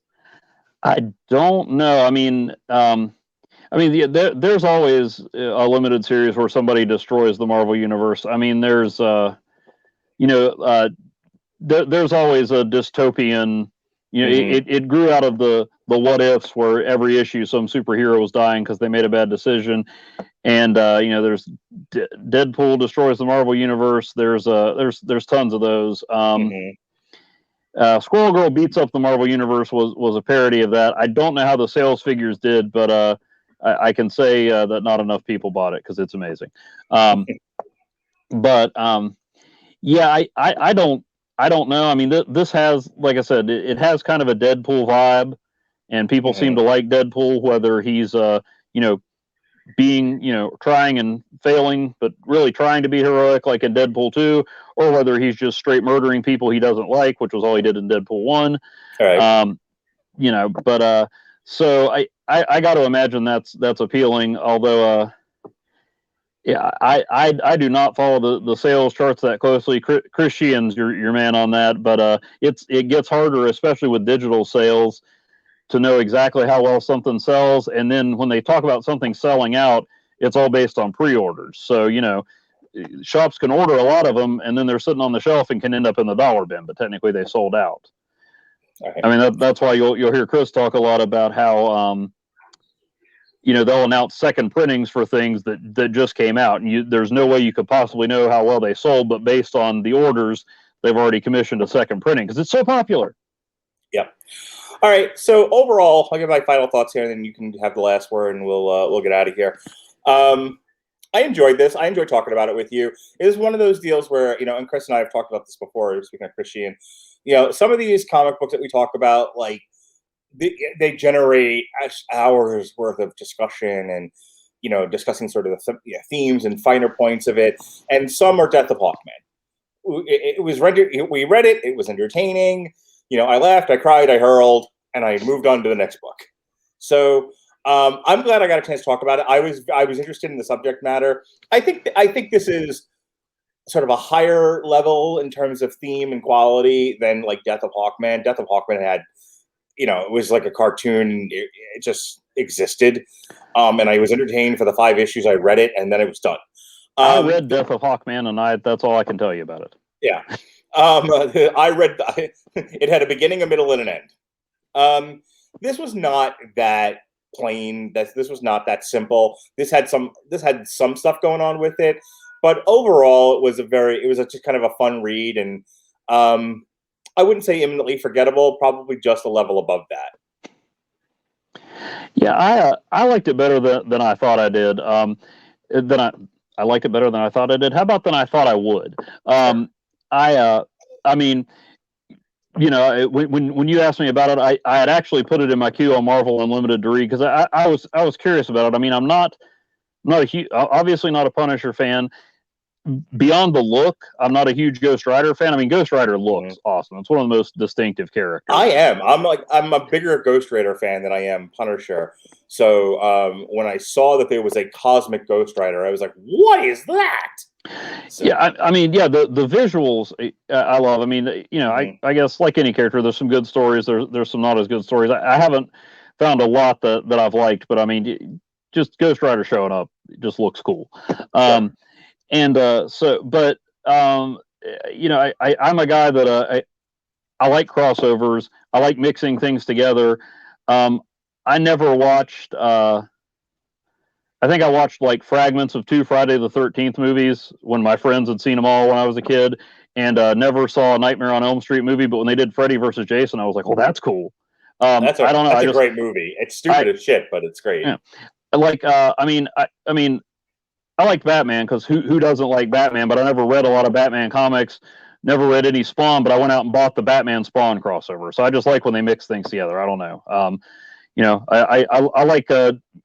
I don't know. I mean, there's always a limited series where somebody destroys the Marvel Universe. I mean, there's there's always a dystopian. It grew out of the what ifs where every issue some superhero was dying because they made a bad decision, and there's Deadpool destroys the Marvel Universe. There's tons of those. Squirrel Girl beats up the Marvel Universe was a parody of that. I don't know how the sales figures did, but I can say that not enough people bought it because it's amazing. But yeah, I don't know. I mean, this has, like I said, it has kind of a Deadpool vibe, and people seem to like Deadpool, whether he's being trying and failing, but really trying to be heroic, like in Deadpool 2, or whether he's just straight murdering people he doesn't like, which was all he did in Deadpool 1. Right. But so I got to imagine that's appealing, although yeah, I do not follow the sales charts that closely. Chris Sheehan's your man on that, but it gets harder, especially with digital sales, to know exactly how well something sells. And then when they talk about something selling out, it's all based on pre-orders. So, shops can order a lot of them, and then they're sitting on the shelf and can end up in the dollar bin, but technically they sold out. Right. I mean, that's why you'll hear Chris talk a lot about how, they'll announce second printings for things that just came out, and there's no way you could possibly know how well they sold, but based on the orders, they've already commissioned a second printing because it's so popular. Yep. All right. So overall, I'll give my final thoughts here, and then you can have the last word, and we'll get out of here. I enjoyed this. I enjoyed talking about it with you. It was one of those deals where, and Chris and I have talked about this before, speaking of Christian, some of these comic books that we talk about, like, they generate hours worth of discussion and, discussing sort of the themes and finer points of it. And some are Death of Hawkman. It was we read it. It was entertaining. I laughed, I cried, I hurled, and I moved on to the next book. So I'm glad I got a chance to talk about it. I was interested in the subject matter. I think this is sort of a higher level in terms of theme and quality than like Death of Hawkman. Death of Hawkman had, it was like a cartoon. It just existed, and I was entertained for the 5 issues. I read it, and then it was done. I read Death of Hawkman, and that's all I can tell you about it. Yeah. I read it had a beginning, a middle, and an end. This was not that plain. This was not that simple. This had some stuff going on with it, but overall, it was just kind of a fun read, and I wouldn't say imminently forgettable. Probably just a level above that. Yeah, I liked it better than I thought I did. I liked it better than I thought I did. How about than I thought I would? I mean, when you asked me about it, I had actually put it in my queue on Marvel Unlimited to read because I was curious about it. I mean, I'm not obviously not a Punisher fan. Beyond the look, I'm not a huge Ghost Rider fan. I mean, Ghost Rider looks awesome. It's one of the most distinctive characters. I am. I'm a bigger Ghost Rider fan than I am Punisher. So when I saw that there was a cosmic Ghost Rider, I was like, "What is that?" So. Yeah, I mean, the visuals I love. I mean, I guess like any character, there's some good stories. There's some not as good stories. I haven't found a lot that I've liked, but I mean, just Ghost Rider showing up just looks cool. Sure. And I'm a guy that I like crossovers. I like mixing things together. I never watched. I think I watched like fragments of 2 Friday the 13th movies when my friends had seen them all when I was a kid, and never saw a Nightmare on Elm Street movie. But when they did Freddy versus Jason, I was like, "Well, that's cool." I don't know. That's a great movie. It's stupid as shit, but it's great. Yeah. Like, I mean, I like Batman because who doesn't like Batman? But I never read a lot of Batman comics. Never read any Spawn, but I went out and bought the Batman Spawn crossover. So I just like when they mix things together. I don't know. I like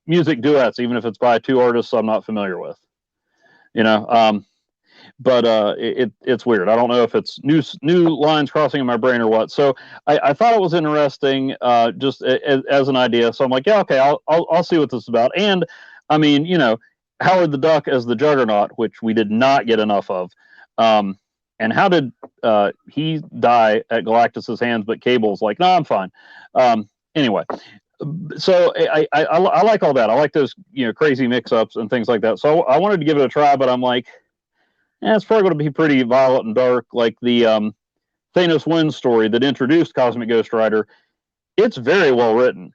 music duets, even if it's by 2 artists I'm not familiar with. But it's weird. I don't know if it's new lines crossing in my brain or what. So I thought it was interesting, just as an idea. So I'm like, yeah, okay, I'll see what this is about. And I mean, Howard the Duck as the Juggernaut, which we did not get enough of. And how did he die at Galactus's hands? But Cable's like, no, I'm fine. Anyway, so I like all that. I like those crazy mix-ups and things like that. So I wanted to give it a try, but I'm like, it's probably going to be pretty violent and dark, like the Thanos Wins story that introduced Cosmic Ghost Rider. It's very well written,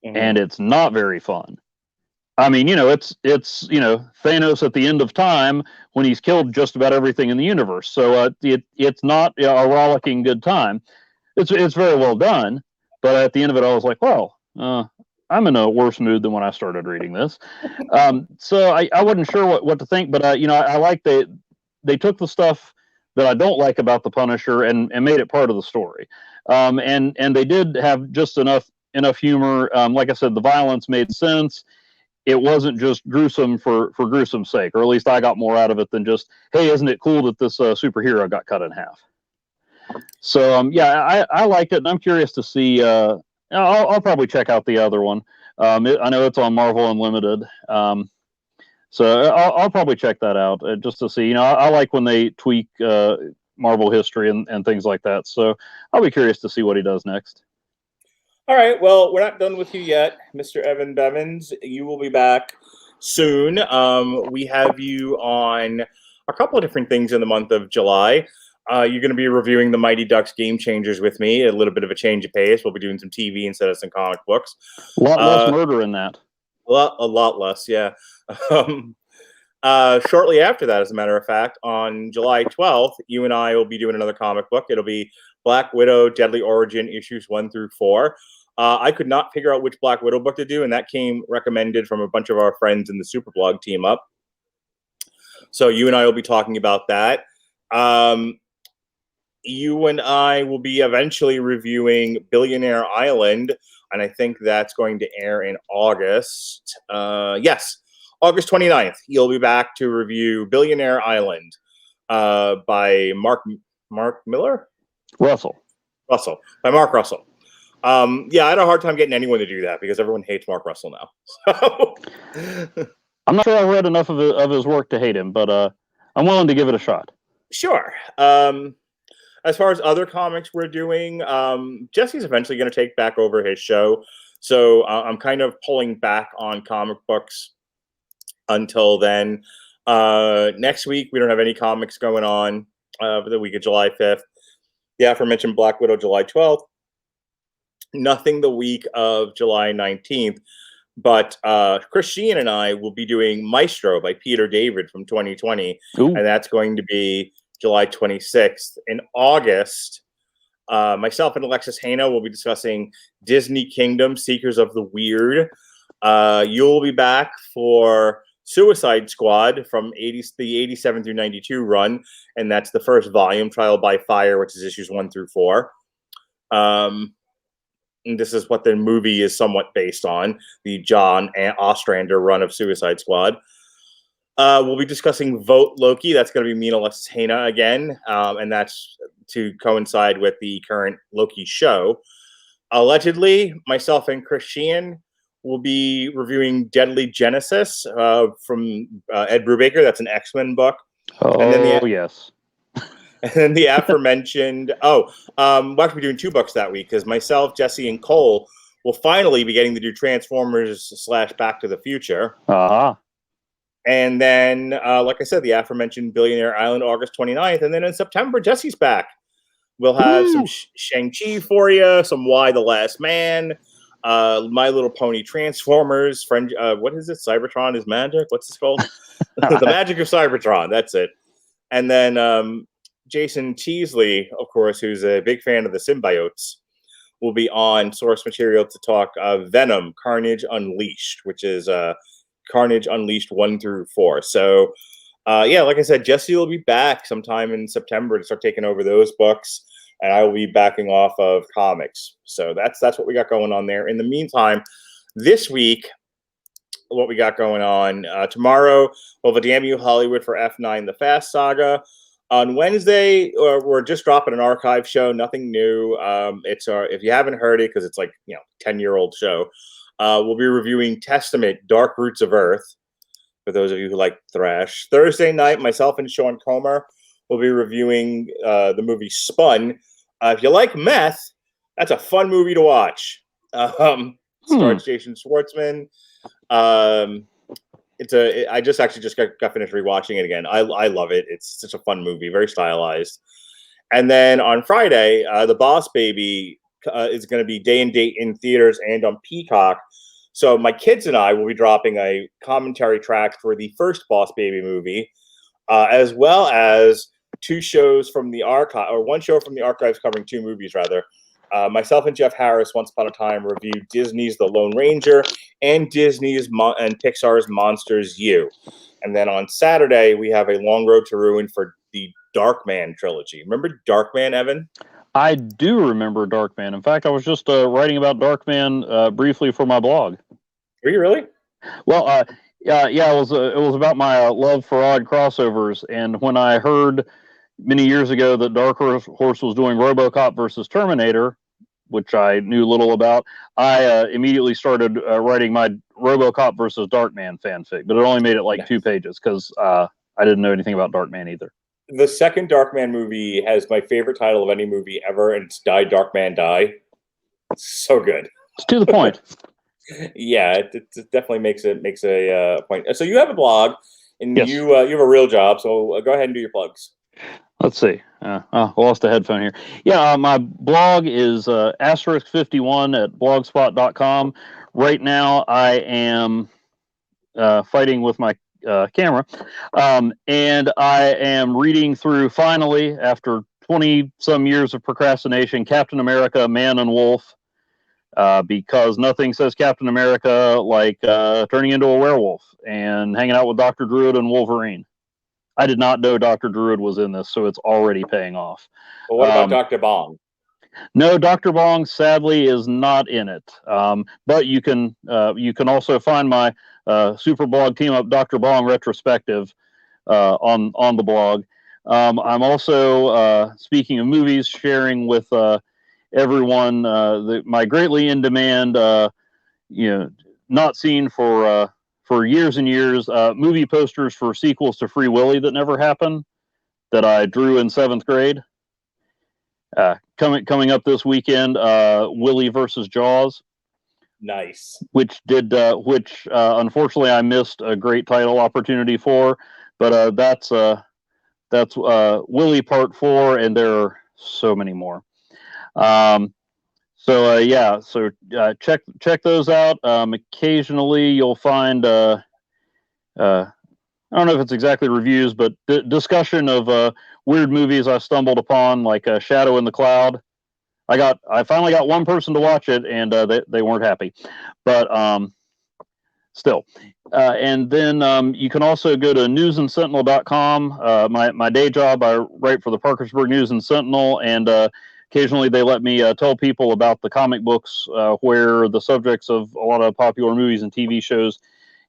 and it's not very fun. I mean, it's Thanos at the end of time when he's killed just about everything in the universe. So it's not a rollicking good time. It's very well done, but at the end of it, I was like, well, I'm in a worse mood than when I started reading this. So I wasn't sure what to think, but I like they took the stuff that I don't like about the Punisher and made it part of the story. And they did have just enough humor. Like I said, the violence made sense. It wasn't just gruesome for gruesome's sake, or at least I got more out of it than just, hey, isn't it cool that this superhero got cut in half? So I liked it, and I'm curious to see. I'll probably check out the other one. I know it's on Marvel Unlimited, so I'll probably check that out just to see. I like when they tweak Marvel history and things like that. So I'll be curious to see what he does next. All right. Well, we're not done with you yet, Mr. Evan Bevins. You will be back soon. We have you on a couple of different things in the month of July. You're going to be reviewing the Mighty Ducks Game Changers with me. A little bit of a change of pace. We'll be doing some TV instead of some comic books. A lot less Uh, murder in that. a lot less, yeah. Um, Shortly after that, as a matter of fact, on July 12th, you and I will be doing another comic book. It'll be Black Widow Deadly Origin issues 1 through 4. I could not figure out which Black Widow book to do, and that came recommended from a bunch of our friends in the Superblog team up. So you and I will be talking about that. You and I will be eventually reviewing Billionaire Island, and I think that's going to air in August. Yes, August 29th. You'll be back to review Billionaire Island by Mark Miller? Russell. By Mark Russell. Yeah, I had a hard time getting anyone to do that because everyone hates Mark Russell now. So I'm not sure I've read enough of his work to hate him, but I'm willing to give it a shot. sure. As far as other comics we're doing, Jesse's eventually going to take back over his show. So I'm kind of pulling back on comic books until then. Next week, we don't have any comics going on for the week of July 5th. The aforementioned Black Widow, July 12th. Nothing the week of July 19th. But Chris Sheehan and I will be doing Maestro by Peter David from 2020. Ooh. And that's going to be July 26th. In August, myself and Alexis Hano will be discussing Disney Kingdom, Seekers of the Weird. You'll be back for Suicide Squad from the 87 through 92 run, and that's the first volume, Trial by Fire, which is issues 1 through 4. And this is what the movie is somewhat based on, the John Ostrander run of Suicide Squad. We'll be discussing Vote Loki. That's going to be me and Alexis Hana again, and that's to coincide with the current Loki show. Allegedly, myself and Chris Sheehan will be reviewing Deadly Genesis from Ed Brubaker. That's an X-Men book. Oh, And then yes. And then the aforementioned, we'll actually be doing 2 books that week because myself, Jesse, and Cole will finally be getting to do Transformers / Back to the Future. Uh-huh. And then, like I said, the aforementioned Billionaire Island, August 29th. And then in September, Jesse's back. We'll have some Shang-Chi for you, some Y the Last Man, My Little Pony Transformers, what is it? Cybertron is Magic? What's this called? The Magic of Cybertron. That's it. And then Jason Teasley, of course, who's a big fan of the symbiotes, will be on source material to talk Venom, Carnage Unleashed, which is Carnage Unleashed 1 through 4. So, yeah, like I said, Jesse will be back sometime in September to start taking over those books, and I will be backing off of comics. So that's what we got going on there. In the meantime, this week, what we got going on tomorrow, we'll have a Damn You Hollywood for F9, The Fast Saga. On Wednesday, we're just dropping an archive show, nothing new. It's if you haven't heard it, because it's like 10-year-old show, we'll be reviewing Testament: Dark Roots of Earth. For those of you who like thrash, Thursday night, myself and Sean Comer will be reviewing the movie Spun. If you like meth, that's a fun movie to watch. Stars Jason Schwartzman. I just got finished rewatching it again. I love it. It's such a fun movie, very stylized. And then on Friday, The Boss Baby is going to be day and date in theaters and on Peacock. So my kids and I will be dropping a commentary track for the first Boss Baby movie, as well as 2 shows from the archive, or 1 show from the archives covering 2 movies rather. Myself and Jeff Harris, once upon a time, reviewed Disney's The Lone Ranger and Disney's and Pixar's Monsters U. And then on Saturday, we have a Long Road to Ruin for the Darkman trilogy. Remember Darkman, Evan? I do remember Darkman. In fact, I was just writing about Darkman briefly for my blog. Were you really? Well, yeah, it was about my love for odd crossovers, and when I heard many years ago that Dark Horse was doing RoboCop versus Terminator, which I knew little about, I immediately started writing my RoboCop versus Darkman fanfic, but it only made it like 2 pages because I didn't know anything about Darkman either. The second Darkman movie has my favorite title of any movie ever, and it's Die, Darkman, Die. So good. It's to the point. Yeah, it definitely makes a point. So you have a blog, and Yes. you have a real job. So go ahead and do your plugs. Let's see. Lost a headphone here. Yeah, my blog is *51 at blogspot.com. Right now, I am fighting with my camera, and I am reading through, finally, after 20 some years of procrastination, Captain America: Man and Wolf, because nothing says Captain America like turning into a werewolf and hanging out with Dr. Druid and Wolverine. I did not know Dr. Druid was in this, so it's already paying off. But what about Dr. Bong? No, Dr. Bong sadly is not in it. But you can also find my super blog Team Up Dr. Bong retrospective on the blog. I'm also, speaking of movies, sharing with everyone my greatly in demand, not seen for years and years, movie posters for sequels to Free Willy that never happened, that I drew in 7th grade. Coming up this weekend, Willy versus Jaws. Nice. Which unfortunately I missed a great title opportunity for, but that's Willy Part 4, and there are so many more. So check those out. Occasionally you'll find I don't know if it's exactly reviews, but discussion of weird movies I stumbled upon, like Shadow in the Cloud. I finally got one person to watch it, and they weren't happy, but still. And then you can also go to newsandsentinel.com. My day job, I write for the Parkersburg News and Sentinel, and occasionally they let me tell people about the comic books where the subjects of a lot of popular movies and TV shows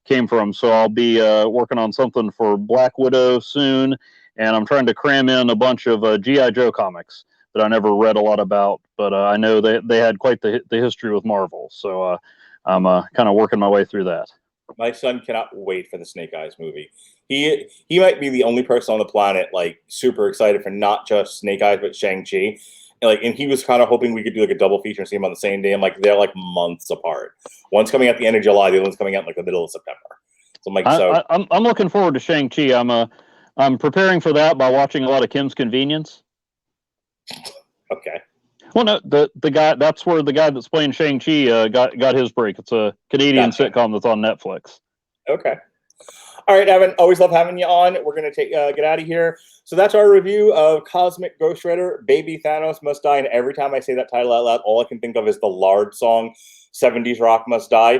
came from. So I'll be working on something for Black Widow soon, and I'm trying to cram in a bunch of G.I. Joe comics that I never read a lot about, but I know they had quite the history with Marvel. So I'm kind of working my way through that. My son cannot wait for the Snake Eyes movie. He might be the only person on the planet like super excited for not just Snake Eyes but Shang-Chi. And he was kind of hoping we could do like a double feature and see them on the same day. And they're like months apart. One's coming out at the end of July, the other one's coming out in like the middle of September. So I'm like, I'm looking forward to Shang-Chi. I'm preparing for that by watching a lot of Kim's Convenience. Okay. Well, no, the guy, that's where the guy that's playing Shang-Chi got his break. It's a Canadian sitcom that's on Netflix. Okay. All right, Evan, always love having you on. We're going to get out of here. So that's our review of Cosmic Ghost Rider, Baby Thanos Must Die. And every time I say that title out loud, all I can think of is the Lard song, 70s Rock Must Die.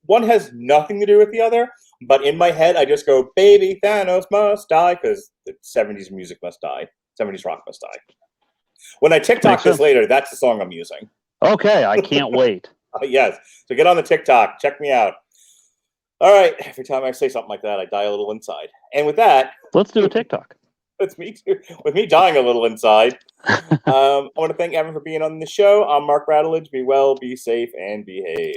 One has nothing to do with the other, but in my head, I just go, Baby Thanos Must Die, because the 70s music must die. 70s rock must die. When I TikTok this later, that's the song I'm using. Okay, I can't wait. Yes. So get on the TikTok. Check me out. All right. Every time I say something like that, I die a little inside. And with that, let's do a TikTok. It's me too. With me dying a little inside. I want to thank Evan for being on the show. I'm Mark Radulich. Be well, be safe, and behave.